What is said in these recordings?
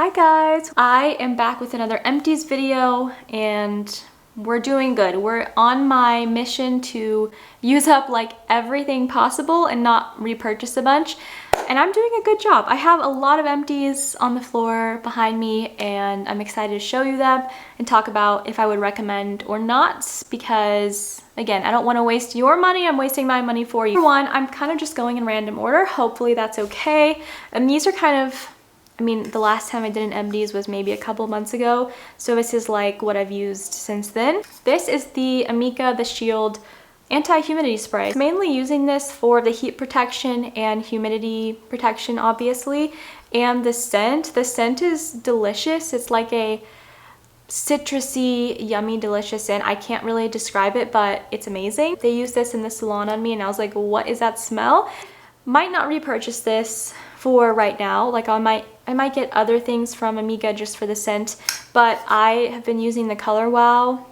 Hi guys! I am back with another empties video and we're doing good. We're on my mission to use up like everything possible and not repurchase a bunch. And I'm doing a good job. I have a lot of empties on the floor behind me and I'm excited to show you them and talk about if I would recommend or not, because again, I don't want to waste your money. I'm wasting my money for you. For one, I'm kind of just going in random order. Hopefully that's okay. And these are kind of, I mean, the last time I did an empties was maybe a couple months ago. So this is like what I've used since then. This is the Amika The Shield anti-humidity spray. I'm mainly using this for the heat protection and humidity protection, obviously. And the scent is delicious. It's like a citrusy, yummy, delicious scent. I can't really describe it, but it's amazing. They used this in the salon on me and I was like, what is that smell? Might not repurchase this for right now. Like I might get other things from Amika just for the scent, but I have been using the Color Wow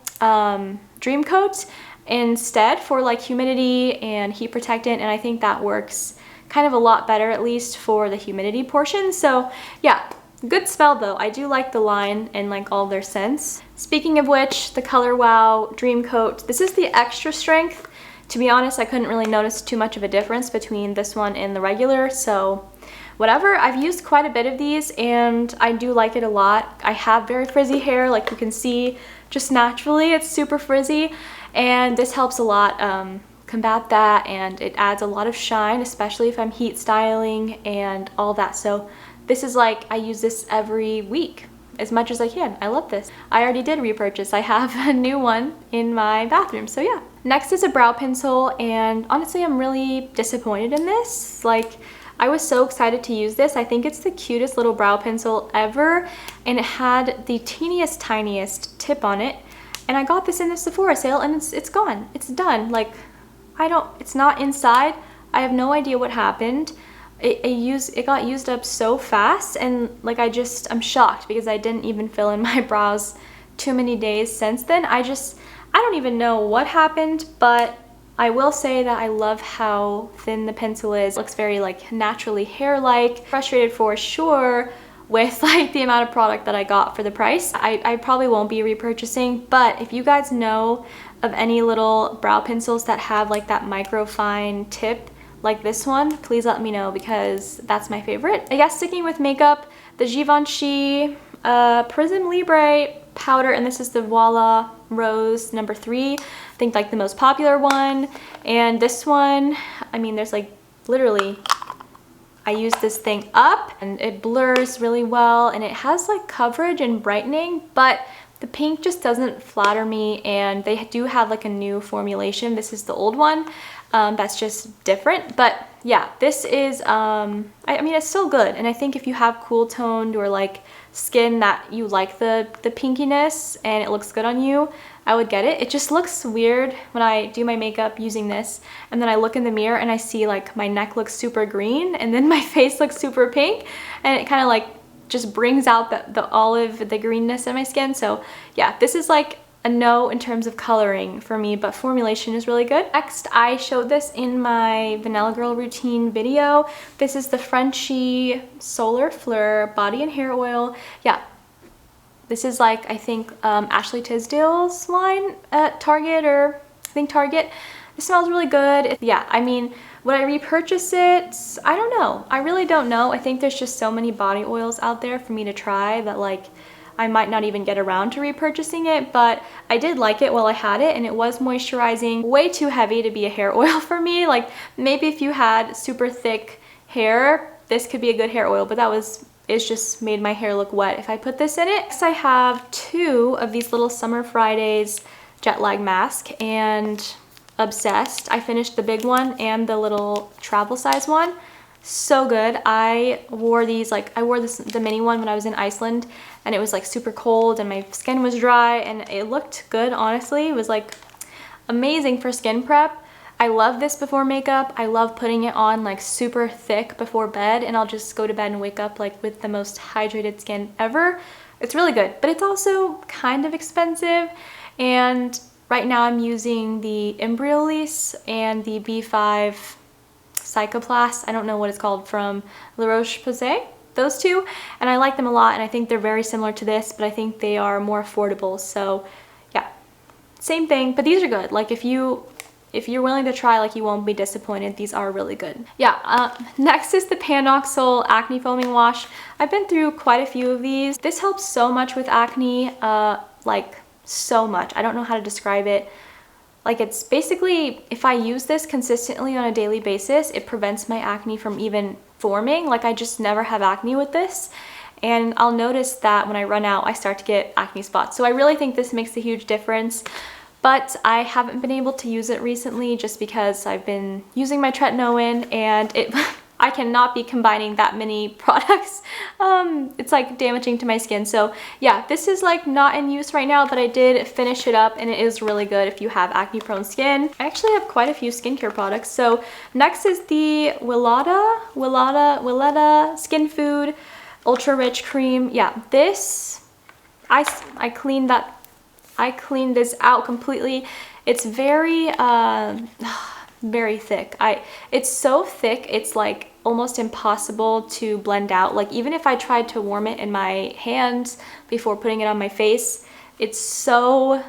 Dream Coat instead for like humidity and heat protectant, and I think that works kind of a lot better, at least for the humidity portion. So yeah, good smell though. I do like the line and like all their scents. Speaking of which, the Color Wow Dream Coat, this is the extra strength. To be honest, I couldn't really notice too much of a difference between this one and the regular, so whatever. I've used quite a bit of these and I do like it a lot. I have very frizzy hair, like you can see, just naturally it's super frizzy, and this helps a lot combat that, and it adds a lot of shine, especially if I'm heat styling and all that. So this is like, I use this every week as much as I can. I love this. I already did repurchase. I have a new one in my bathroom, so yeah. Next is a brow pencil, and honestly I'm really disappointed in this. Like, I was so excited to use this. I think it's the cutest little brow pencil ever, and it had the teeniest, tiniest tip on it. And I got this in the Sephora sale and it's gone. It's done. Like, it's not inside. I have no idea what happened. It got used up so fast, and like I'm shocked because I didn't even fill in my brows too many days since then. I don't even know what happened, but I will say that I love how thin the pencil is. It looks very like naturally hair-like. Frustrated for sure with like the amount of product that I got for the price. I probably won't be repurchasing, but if you guys know of any little brow pencils that have like that micro fine tip like this one, please let me know because that's my favorite. I guess sticking with makeup, the Givenchy Prism Libre powder, and this is the Voila Rose number 3. I think like the most popular one. And this one, I mean, there's like literally, I use this thing up and it blurs really well and it has like coverage and brightening, but the pink just doesn't flatter me, and they do have like a new formulation. This is the old one. That's just different, but yeah, this is I mean, it's still good, and I think if you have cool toned or like skin that you like the pinkiness and it looks good on you, I would get it. It just looks weird when I do my makeup using this and then I look in the mirror and I see like my neck looks super green and then my face looks super pink, and it kind of like just brings out the olive, the greenness in my skin. So yeah, this is like a no in terms of coloring for me, but formulation is really good. Next, I showed this in my Vanilla Girl routine video. This is the Frenshe Solar Fleur Body and Hair Oil. Yeah, this is like, I think Ashley Tisdale's line at Target, or I think Target. It smells really good. Yeah, I mean, would I repurchase it? I don't know. I really don't know. I think there's just so many body oils out there for me to try that like I might not even get around to repurchasing it, but I did like it while I had it, and it was moisturizing. Way too heavy to be a hair oil for me. Like maybe if you had super thick hair, this could be a good hair oil, but it's just made my hair look wet if I put this in it. Next, I have 2 of these little Summer Fridays jet lag mask, and obsessed. I finished the big one and the little travel size one. So good. I wore these, like I wore the mini one when I was in Iceland, and it was like super cold and my skin was dry and it looked good, honestly. It was like amazing for skin prep. I love this before makeup. I love putting it on like super thick before bed, and I'll just go to bed and wake up like with the most hydrated skin ever. It's really good, but it's also kind of expensive, and right now I'm using the Embryolisse and the B5 Psychoplast, I don't know what it's called, from La Roche-Posay. those two, and I like them a lot, and I think they're very similar to this, but I think they are more affordable. So yeah, same thing, but these are good. Like if you're willing to try, like you won't be disappointed. These are really good. Yeah, next is the Panoxyl Acne Foaming Wash. I've been through quite a few of these. This helps so much with acne, like so much. I don't know how to describe it. Like it's basically, if I use this consistently on a daily basis, it prevents my acne from even forming. Like I just never have acne with this. And I'll notice that when I run out, I start to get acne spots. So I really think this makes a huge difference. But I haven't been able to use it recently just because I've been using my tretinoin, and I cannot be combining that many products. It's like damaging to my skin. So yeah, this is like not in use right now, but I did finish it up, and it is really good if you have acne prone skin. I actually have quite a few skincare products. So next is the Willetta Skin Food Ultra Rich Cream. Yeah, this, I cleaned this out completely. It's very, very thick. It's so thick, it's like almost impossible to blend out. Like even if I tried to warm it in my hands before putting it on my face, it's so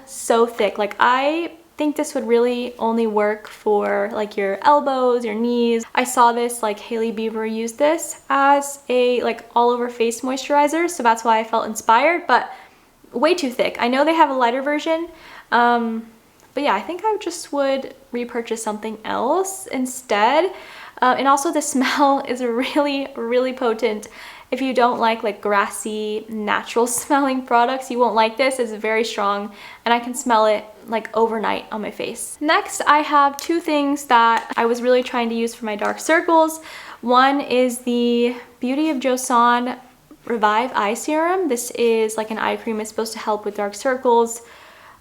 thick. Like I think this would really only work for like your elbows, your knees. I saw this, like Hailey Bieber used this as a like all over face moisturizer, so that's why I felt inspired, but way too thick. I know they have a lighter version, but yeah, I think I just would repurchase something else instead. And also the smell is really potent. If you don't like grassy, natural smelling products, you won't like this. It's very strong, and I can smell it like overnight on my face. Next, I have two things that I was really trying to use for my dark circles. One is the Beauty of Joseon Revive Eye Serum. This is like an eye cream. It's supposed to help with dark circles.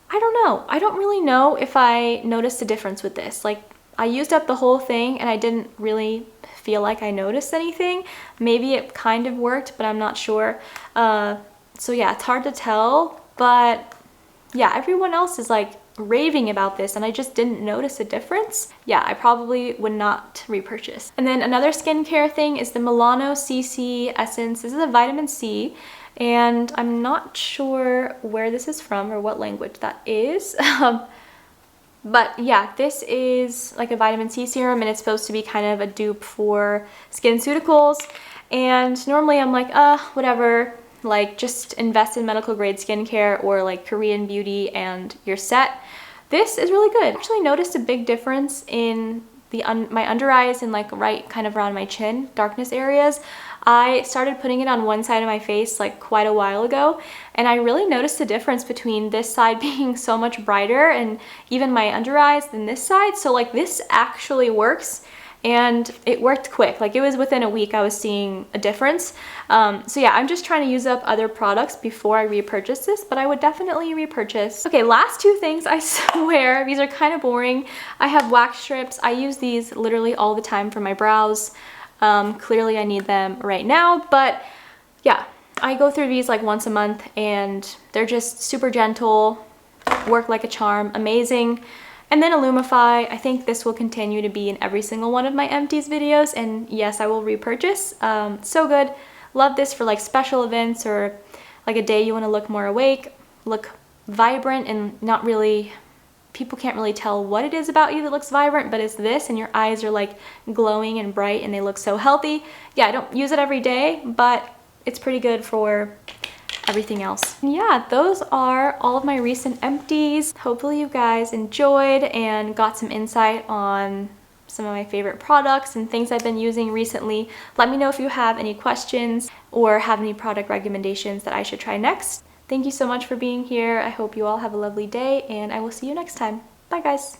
I don't know. I don't really know if I noticed a difference with this. Like I used up the whole thing and I didn't really feel like I noticed anything. Maybe it kind of worked, but I'm not sure. So yeah, it's hard to tell, but yeah, everyone else is like raving about this and I just didn't notice a difference. Yeah, I probably would not repurchase. And then another skincare thing is the Milano CC Essence. This is a vitamin C, and I'm not sure where this is from or what language that is. But yeah, this is like a vitamin C serum, and it's supposed to be kind of a dupe for SkinCeuticals. And normally I'm like, whatever, like just invest in medical grade skincare or like Korean beauty and you're set. This is really good. I actually noticed a big difference in my under eyes and like right kind of around my chin, darkness areas. I started putting it on one side of my face like quite a while ago, and I really noticed the difference between this side being so much brighter and even my under eyes than this side. So like this actually works, and it worked quick. Like it was within a week I was seeing a difference. So yeah, I'm just trying to use up other products before I repurchase this, but I would definitely repurchase. Okay, last two things, I swear, these are kind of boring. I have wax strips. I use these literally all the time for my brows. Clearly I need them right now, but yeah, I go through these like once a month and they're just super gentle, work like a charm, amazing. And then Illumify, I think this will continue to be in every single one of my empties videos, and yes, I will repurchase. So good. Love this for like special events or like a day you want to look more awake, look vibrant, and not really, people can't really tell what it is about you that looks vibrant, but it's this, and your eyes are like glowing and bright and they look so healthy. Yeah, I don't use it every day, but it's pretty good for everything else. And yeah, those are all of my recent empties. Hopefully you guys enjoyed and got some insight on some of my favorite products and things I've been using recently. Let me know if you have any questions or have any product recommendations that I should try next. Thank you so much for being here. I hope you all have a lovely day, and I will see you next time. Bye guys.